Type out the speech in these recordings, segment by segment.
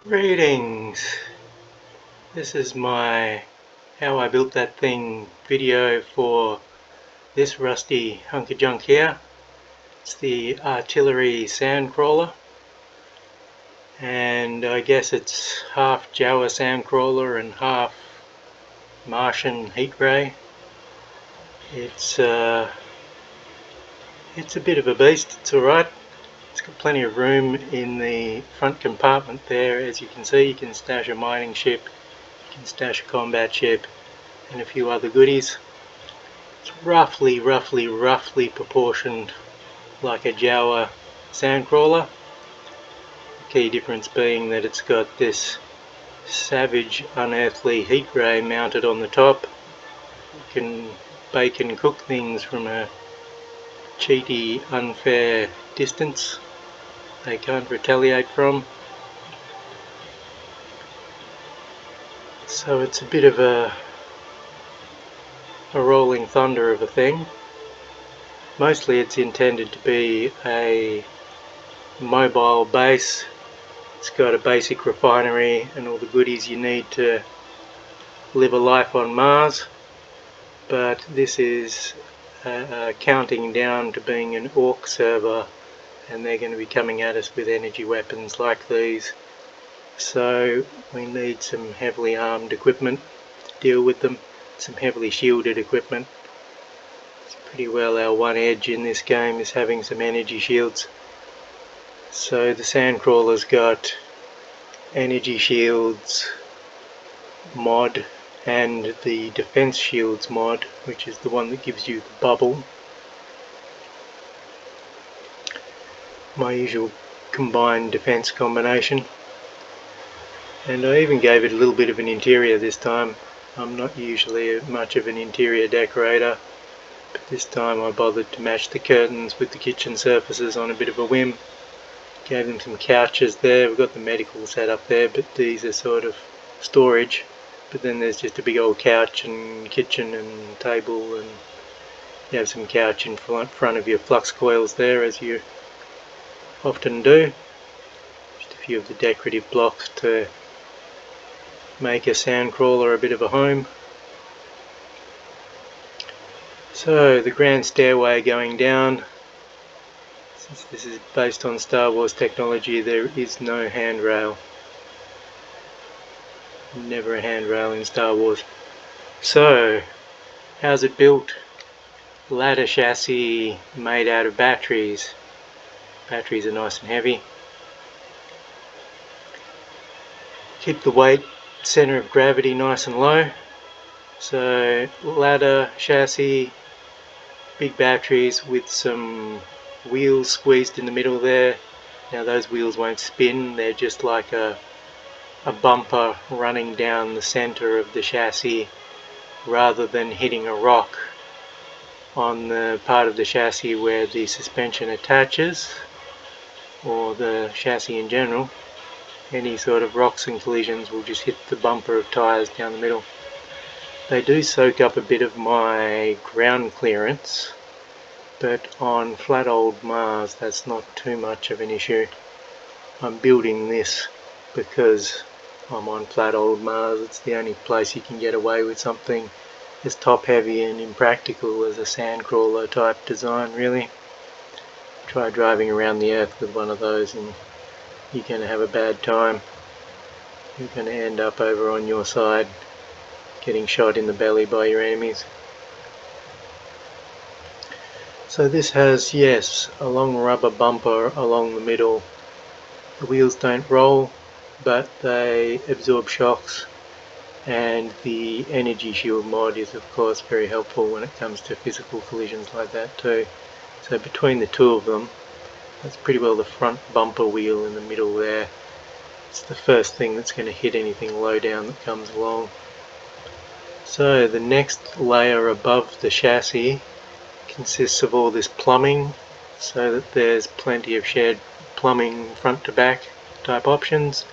Greetings! This is my how I built that thing video for this rusty hunk of junk here. It's the Artillery Sandcrawler, and I guess it's half Jawa Sandcrawler and half Martian Heat Ray. It's a bit of a beast. It's alright. It's got plenty of room in the front compartment there. As you can see, you can stash a mining ship, you can stash a combat ship, and a few other goodies. It's roughly proportioned like a Jawa Sandcrawler. The key difference being that it's got this savage, unearthly heat ray mounted on the top. You can bake and cook things from a cheaty, unfair distance they can't retaliate from. So it's a bit of a rolling thunder of a thing. Mostly it's intended to be a mobile base. It's got a basic refinery and all the goodies you need to live a life on Mars, but this is counting down to being an Orc server, and they're going to be coming at us with energy weapons like these, so we need some heavily armed equipment to deal with them, some heavily shielded equipment. It's pretty well our one edge in this game is having some energy shields. So the Sandcrawler's got energy shields mod and the defense shields mod, which is the one that gives you the bubble. My usual combined defense combination. And I even gave it a little bit of an interior this time. I'm not usually much of an interior decorator, but this time I bothered to match the curtains with the kitchen surfaces on a bit of a whim. Gave them some couches there. We've got the medical set up there, but these are sort of storage. But then there's just a big old couch and kitchen and table, and you have some couch in front of your flux coils there, as you often do. Just a few of the decorative blocks to make a Sandcrawler a bit of a home. So the grand stairway going down. Since this is based on Star Wars technology, there is no handrail. Never a handrail in Star Wars. So, how's it built? Ladder chassis made out of batteries. Batteries are nice and heavy. Keep the weight center of gravity nice and low. So, ladder chassis, big batteries with some wheels squeezed in the middle there. Now those wheels won't spin, they're just like a bumper running down the center of the chassis rather than hitting a rock on the part of the chassis where the suspension attaches, or the chassis in general. Any sort of rocks and collisions will just hit the bumper of tyres down the middle. They do soak up a bit of my ground clearance, but on flat old Mars that's not too much of an issue. I'm building this because I'm on flat old Mars. It's the only place you can get away with something as top heavy and impractical as a Sandcrawler type design, really. Try driving around the Earth with one of those and you're going to have a bad time. You're going to end up over on your side getting shot in the belly by your enemies. So this has, yes, a long rubber bumper along the middle. The wheels don't roll, but they absorb shocks, and the energy shield mod is of course very helpful when it comes to physical collisions like that too. So between the two of them, that's pretty well the front bumper wheel in the middle there. It's the first thing that's going to hit anything low down that comes along. So the next layer above the chassis consists of all this plumbing, so that there's plenty of shared plumbing front to back type options,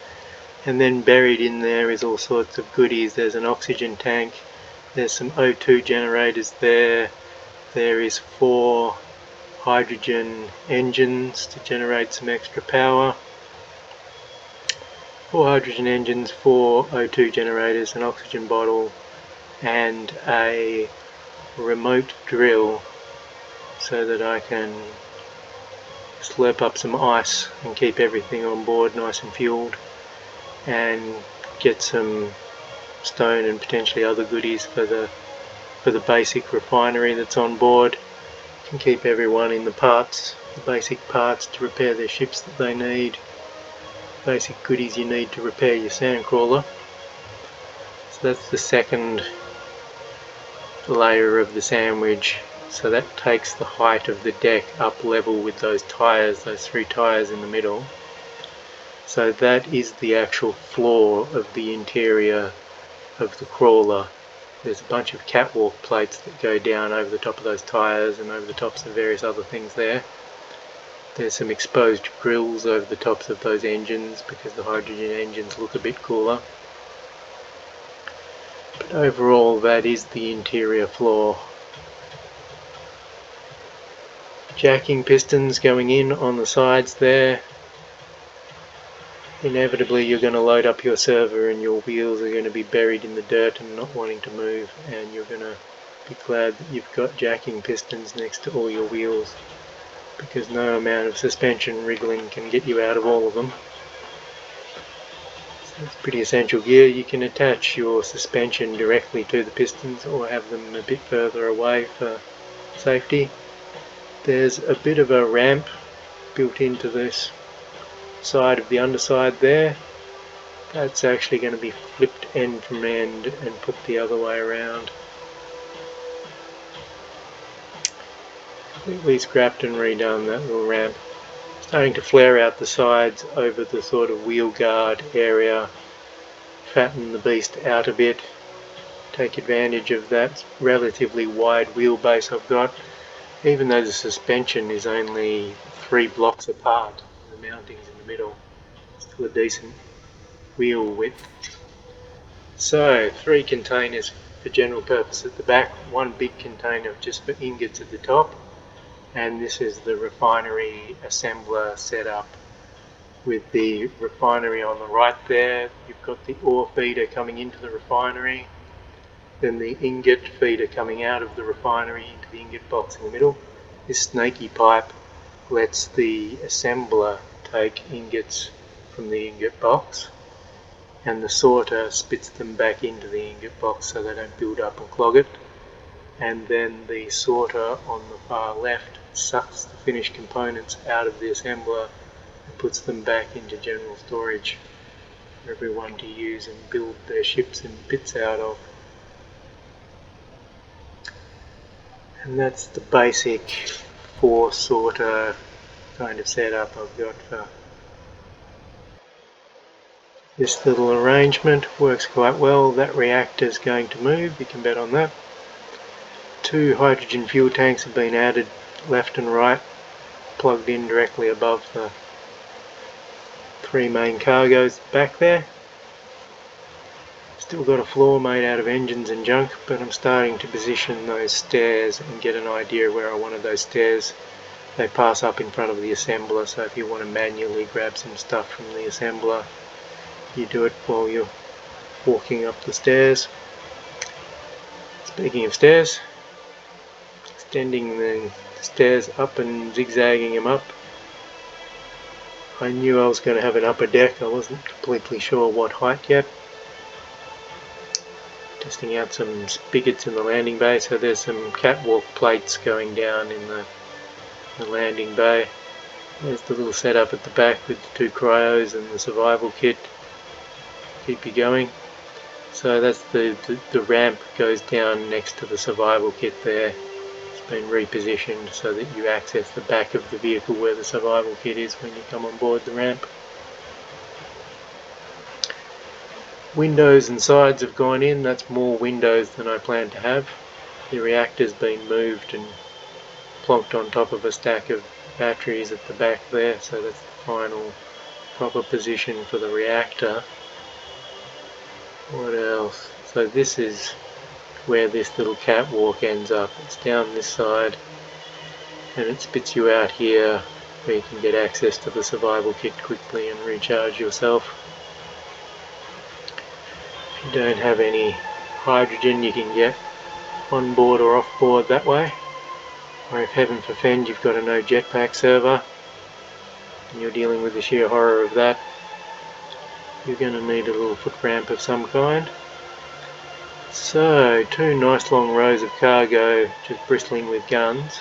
and then buried in there is all sorts of goodies. There's an oxygen tank, there's some O2 generators there, there is 4 hydrogen engines to generate some extra power, 4 hydrogen engines, 4 O2 generators, an oxygen bottle, and a remote drill so that I can slurp up some ice and keep everything on board nice and fueled, and get some stone and potentially other goodies for the basic refinery that's on board. Can keep everyone in the basic parts to repair their ships that they need, basic goodies you need to repair your Sandcrawler. So that's the second layer of the sandwich. So that takes the height of the deck up level with those tyres, those 3 tyres in the middle. So that is the actual floor of the interior of the crawler. There's a bunch of catwalk plates that go down over the top of those tyres and over the tops of various other things there. There's some exposed grills over the tops of those engines because the hydrogen engines look a bit cooler. But overall, that is the interior floor. Jacking pistons going in on the sides there. Inevitably you're going to load up your server and your wheels are going to be buried in the dirt and not wanting to move, and you're going to be glad that you've got jacking pistons next to all your wheels, because no amount of suspension wriggling can get you out of all of them. So that's pretty essential gear. You can attach your suspension directly to the pistons or have them a bit further away for safety. There's a bit of a ramp built into this side of the underside there. That's actually going to be flipped end from end and put the other way around. Completely scrapped and redone that little ramp. Starting to flare out the sides over the sort of wheel guard area. Fatten the beast out a bit. Take advantage of that relatively wide wheelbase I've got. Even though the suspension is only 3 blocks apart, the mounting's in the middle, still a decent wheel width. So 3 containers for general purpose at the back, 1 big container just for ingots at the top, and this is the refinery assembler setup with the refinery on the right there. You've got the ore feeder coming into the refinery, then the ingot feeder coming out of the refinery into the ingot box in the middle. This snaky pipe lets the assembler take ingots from the ingot box, and the sorter spits them back into the ingot box so they don't build up and clog it. And then the sorter on the far left sucks the finished components out of the assembler and puts them back into general storage for everyone to use and build their ships and bits out of. And that's the basic 4 sorter kind of setup I've got for this little arrangement. Works quite well. That reactor's going to move, you can bet on that. 2 hydrogen fuel tanks have been added left and right, plugged in directly above the 3 main cargoes back there. Still got a floor made out of engines and junk, but I'm starting to position those stairs and get an idea where I wanted those stairs. They pass up in front of the assembler, so if you want to manually grab some stuff from the assembler, you do it while you're walking up the stairs. Speaking of stairs, extending the stairs up and zigzagging them up. I knew I was going to have an upper deck, I wasn't completely sure what height yet. Testing out some spigots in the landing bay, so there's some catwalk plates going down in the landing bay. There's the little setup at the back with the 2 cryos and the survival kit. Keep you going. So that's the ramp goes down next to the survival kit there. It's been repositioned so that you access the back of the vehicle where the survival kit is when you come on board the ramp. Windows and sides have gone in. That's more windows than I planned to have. The reactor's been moved and plonked on top of a stack of batteries at the back there, so that's the final proper position for the reactor. What else? So this is where this little catwalk ends up. It's down this side and it spits you out here where you can get access to the survival kit quickly and recharge yourself. you don't have any hydrogen, you can get on board or off board that way. Or if heaven forfend you've got a no jetpack server and you're dealing with the sheer horror of that, you're going to need a little foot ramp of some kind. So, two nice long rows of cargo just bristling with guns.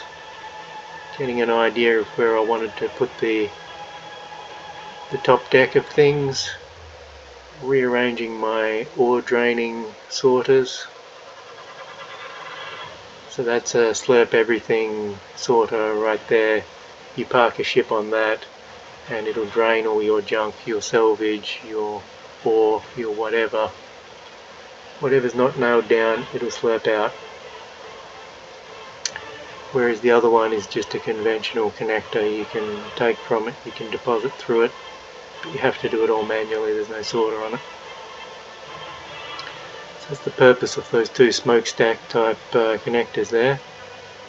Getting an idea of where I wanted to put the top deck of things. Rearranging my ore draining sorters. So that's a slurp everything sorter right there. You park a ship on that and it'll drain all your junk, your salvage, your ore, your whatever. Whatever's not nailed down, it'll slurp out. Whereas the other one is just a conventional connector. You can take from it, you can deposit through it, but you have to do it all manually, there's no sorter on it. So that's the purpose of those two smokestack type connectors there.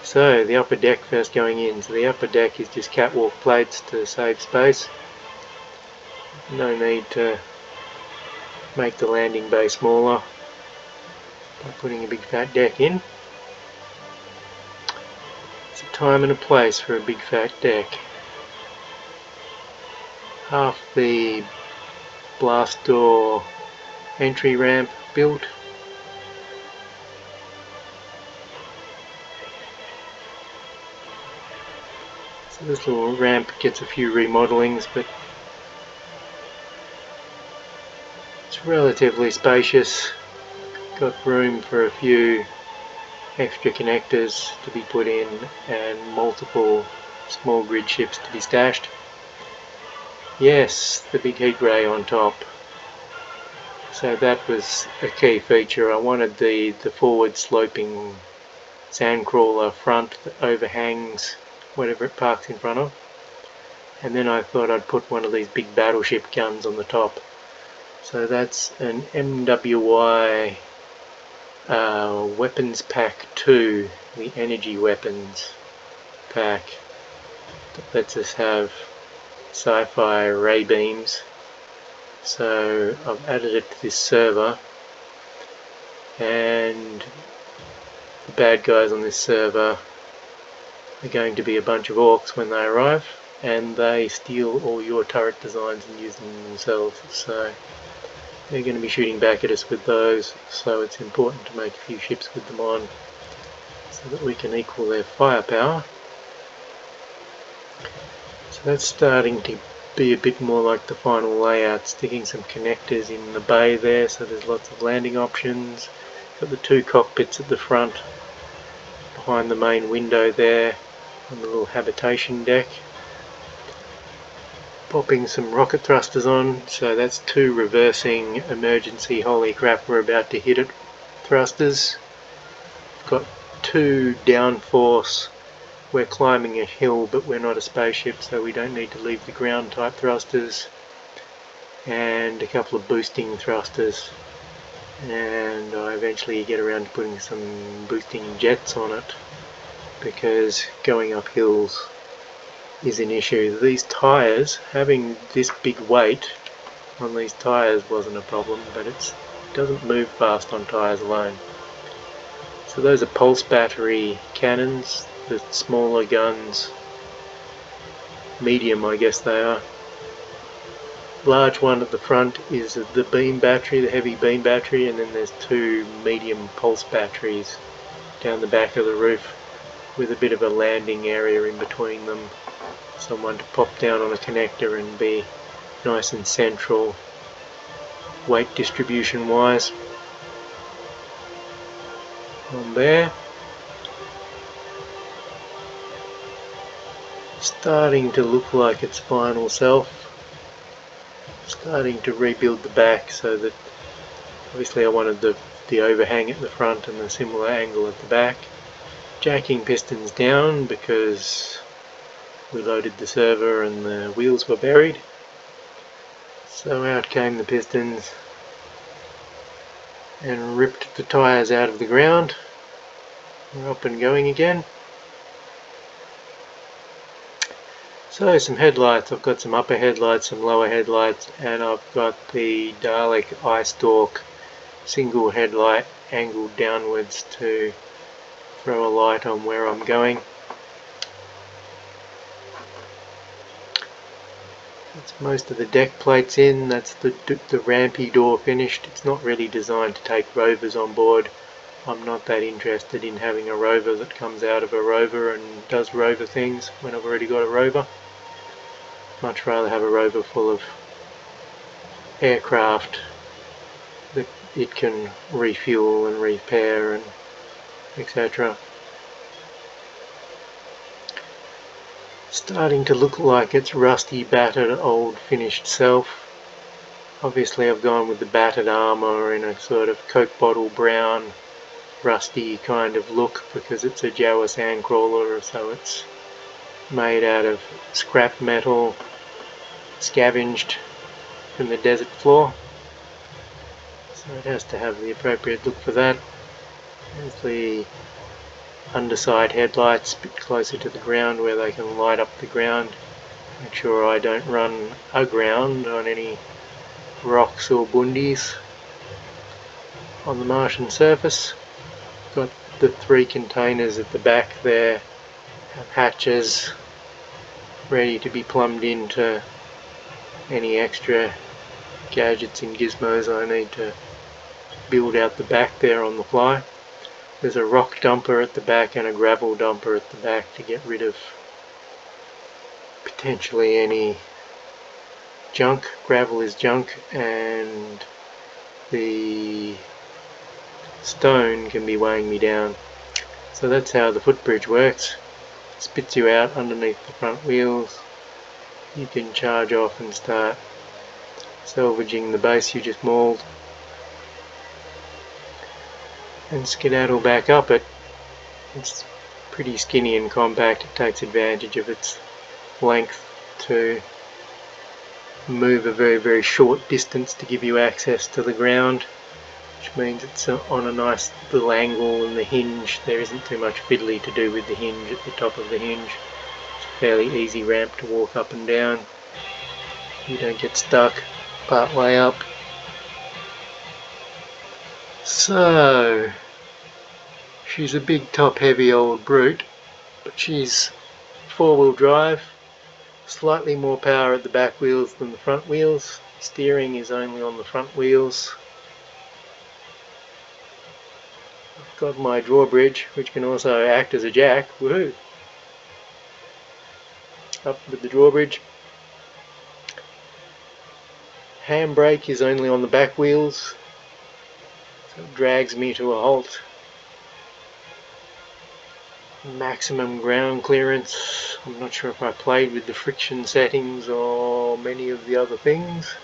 So the upper deck first going in. So the upper deck is just catwalk plates to save space. No need to make the landing bay smaller by putting a big fat deck in. It's a time and a place for a big fat deck. Half the blast door entry ramp built. So this little ramp gets a few remodelings, but it's relatively spacious. Got room for a few extra connectors to be put in and multiple small grid ships to be stashed. Yes, the big heat ray on top. So that was a key feature. I wanted the forward sloping Sandcrawler front that overhangs whatever it parks in front of. And then I thought I'd put one of these big battleship guns on the top. So that's an MWI Weapons Pack 2, the Energy Weapons Pack, that lets us have sci-fi ray beams. So I've added it to this server, and the bad guys on this server are going to be a bunch of orcs when they arrive, and they steal all your turret designs and use them themselves. So they're going to be shooting back at us with those, so it's important to make a few ships with them on so that we can equal their firepower. So that's starting to be a bit more like the final layout, sticking some connectors in the bay there so there's lots of landing options. Got the two cockpits at the front behind the main window there on the little habitation deck. Popping some rocket thrusters on, so that's two reversing emergency holy crap we're about to hit it thrusters. Got two downforce, we're climbing a hill but we're not a spaceship so we don't need to leave the ground type thrusters, and a couple of boosting thrusters, and I eventually get around to putting some boosting jets on it because going up hills is an issue. These tyres, having this big weight on these tyres wasn't a problem, but it doesn't move fast on tyres alone. So those are pulse battery cannons, the smaller guns, medium I guess they are. Large one at the front is the beam battery, the heavy beam battery, and then there's two medium pulse batteries down the back of the roof with a bit of a landing area in between them. Someone to pop down on a connector and be nice and central weight distribution wise on there. Starting to look like its final self. Starting to rebuild the back so that obviously I wanted the overhang at the front and the similar angle at the back. Jacking pistons down because we loaded the server and the wheels were buried. So out came the pistons and ripped the tyres out of the ground. We're up and going again. So some headlights, I've got some upper headlights, some lower headlights, and I've got the Dalek eye stalk single headlight angled downwards to throw a light on where I'm going. That's most of the deck plates in. That's the rampy door finished. It's not really designed to take rovers on board. I'm not that interested in having a rover that comes out of a rover and does rover things when I've already got a rover. Much rather have a rover full of aircraft that it can refuel and repair and etc. Starting to look like its rusty, battered, old finished self. Obviously I've gone with the battered armour in a sort of Coke bottle brown, rusty kind of look because it's a Jawa Sandcrawler, so it's made out of scrap metal scavenged from the desert floor. So it has to have the appropriate look for that. There's the underside headlights a bit closer to the ground where they can light up the ground. Make sure I don't run aground on any rocks or bundies on the Martian surface. Got the 3 containers at the back there, have hatches ready to be plumbed into any extra gadgets and gizmos I need to build out the back there on the fly. There's a rock dumper at the back and a gravel dumper at the back to get rid of potentially any junk. Gravel is junk and the stone can be weighing me down. So that's how the footbridge works. It spits you out underneath the front wheels. You can charge off and start salvaging the base you just mauled and skedaddle back up it. It's pretty skinny and compact. It takes advantage of its length to move a very, very short distance to give you access to the ground, which means it's on a nice little angle, and the hinge, there isn't too much fiddly to do with the hinge at the top of the hinge. It's a fairly easy ramp to walk up and down. You don't get stuck part way up. So she's a big top heavy old brute, but she's 4-wheel drive, slightly more power at the back wheels than the front wheels. Steering is only on the front wheels. I've got my drawbridge, which can also act as a jack. Woohoo! Up with the drawbridge. Handbrake is only on the back wheels, so it drags me to a halt. Maximum ground clearance. I'm not sure if I played with the friction settings or many of the other things.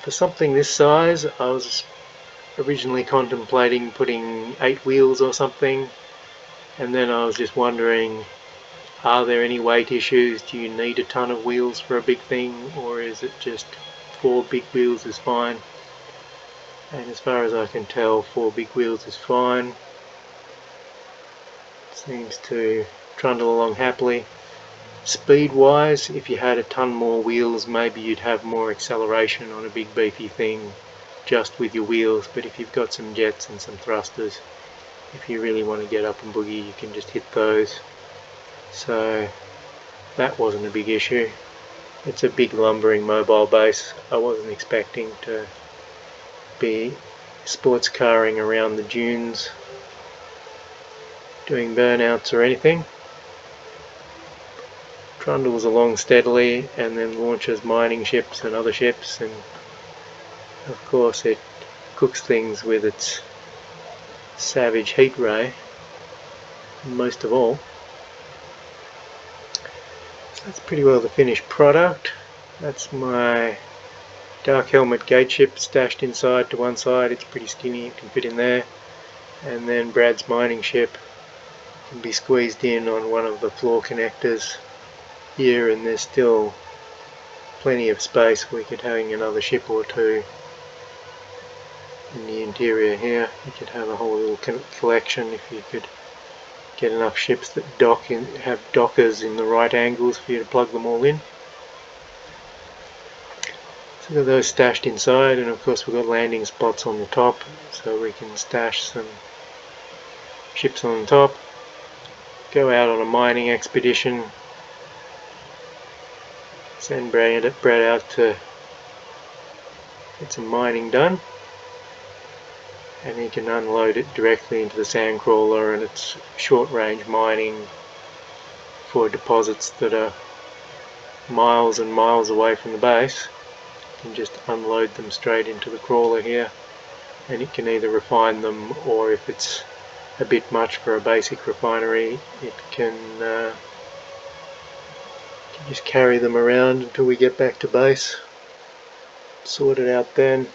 For something this size, I was originally contemplating putting 8 wheels or something, and then I was just wondering, are there any weight issues? Do you need a ton of wheels for a big thing, or is it just 4 big wheels is fine? And as far as I can tell, 4 big wheels is fine. Seems to trundle along happily. Speed wise, if you had a ton more wheels, maybe you'd have more acceleration on a big beefy thing just with your wheels, but if you've got some jets and some thrusters, if you really want to get up and boogie, you can just hit those. So that wasn't a big issue. It's a big lumbering mobile base. I wasn't expecting to be sports carring around the dunes doing burnouts or anything. Trundles along steadily and then launches mining ships and other ships, and of course it cooks things with its savage heat ray most of all. So that's pretty well the finished product. That's my dark helmet gate ship stashed inside to one side. It's pretty skinny, it can fit in there. And then Brad's mining ship can be squeezed in on one of the floor connectors here, and there's still plenty of space. We could hang another ship or 2 in the interior here. You could have a whole little collection if you could get enough ships that dock in, have dockers in the right angles for you to plug them all in. So we've got those stashed inside, and of course we've got landing spots on the top, so we can stash some ships on the top, go out on a mining expedition, send Brad out to get some mining done, and he can unload it directly into the Sandcrawler, and it's short range mining for deposits that are miles and miles away from the base. You can just unload them straight into the crawler here, and it can either refine them, or if it's a bit much for a basic refinery, it can just carry them around until we get back to base, sort it out then.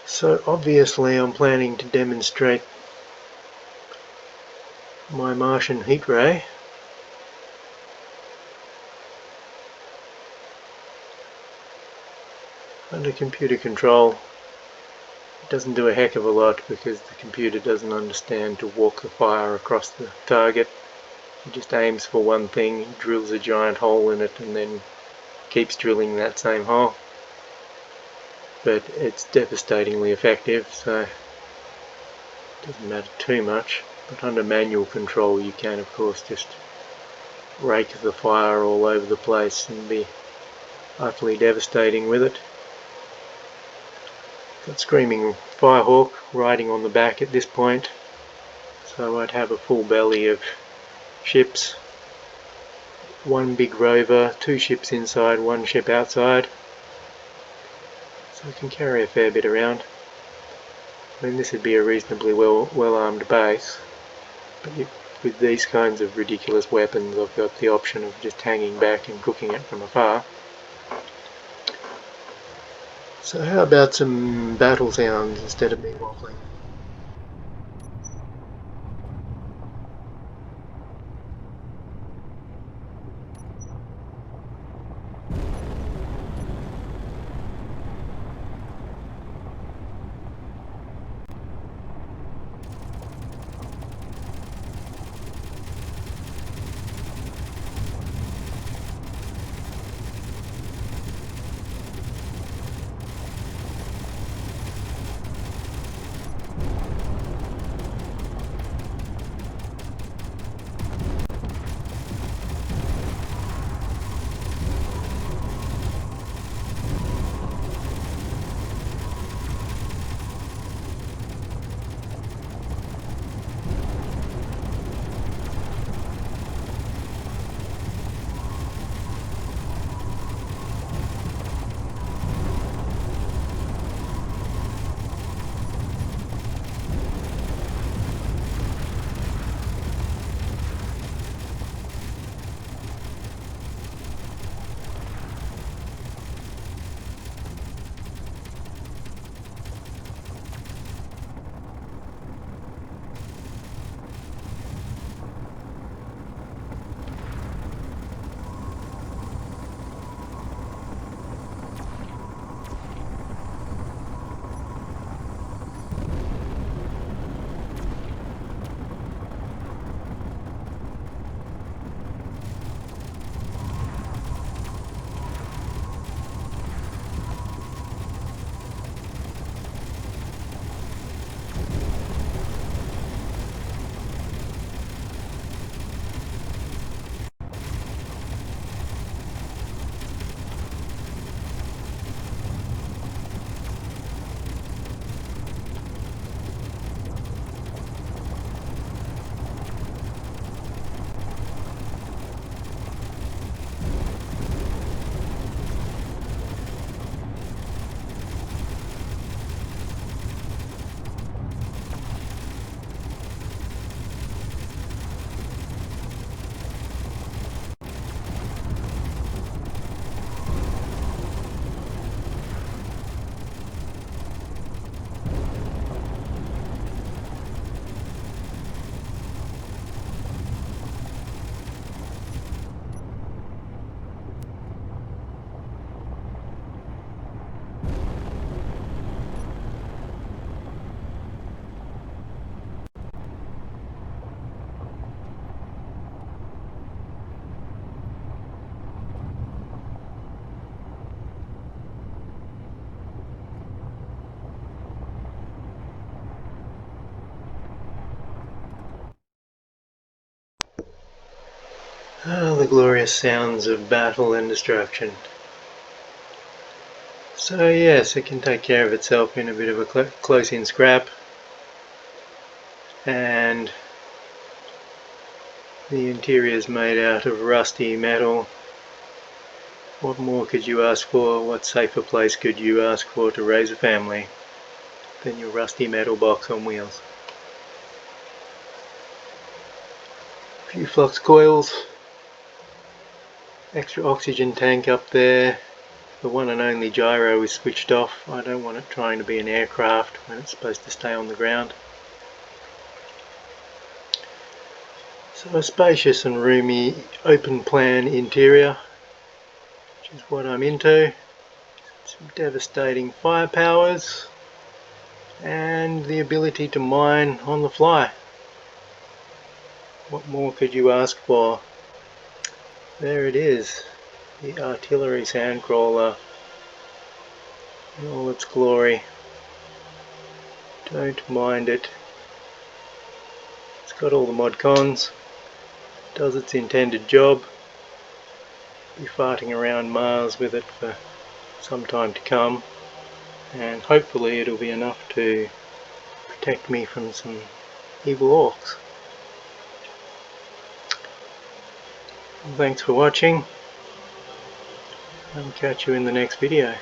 So obviously I'm planning to demonstrate my Martian Heat Ray. Under computer control. It doesn't do a heck of a lot because the computer doesn't understand to walk the fire across the target. It just aims for one thing, drills a giant hole in it, and then keeps drilling that same hole. But it's devastatingly effective, so it doesn't matter too much. But under manual control you can of course just rake the fire all over the place and be utterly devastating with it. Got Screaming Firehawk riding on the back at this point, so I'd have a full belly of ships, one big rover, 2 ships inside, 1 ship outside, so I can carry a fair bit around. I mean, this would be a reasonably well armed base, but with these kinds of ridiculous weapons I've got the option of just hanging back and cooking it from afar. So how about some battle sounds instead of me waffling? Ah, the glorious sounds of battle and destruction. So yes, it can take care of itself in a bit of a close-in scrap, and the interior is made out of rusty metal. What more could you ask for? What safer place could you ask for to raise a family than your rusty metal box on wheels? A few flux coils, extra oxygen tank up there. The one and only gyro is switched off. I don't want it trying to be an aircraft when it's supposed to stay on the ground. So a spacious and roomy open plan interior, which is what I'm into. Some devastating firepowers and the ability to mine on the fly. What more could you ask for? There it is, the artillery sandcrawler in all its glory. Don't mind it. It's got all the mod cons, does its intended job. Be farting around Mars with it for some time to come, and hopefully it'll be enough to protect me from some evil orcs. Well, thanks for watching, and catch you in the next video.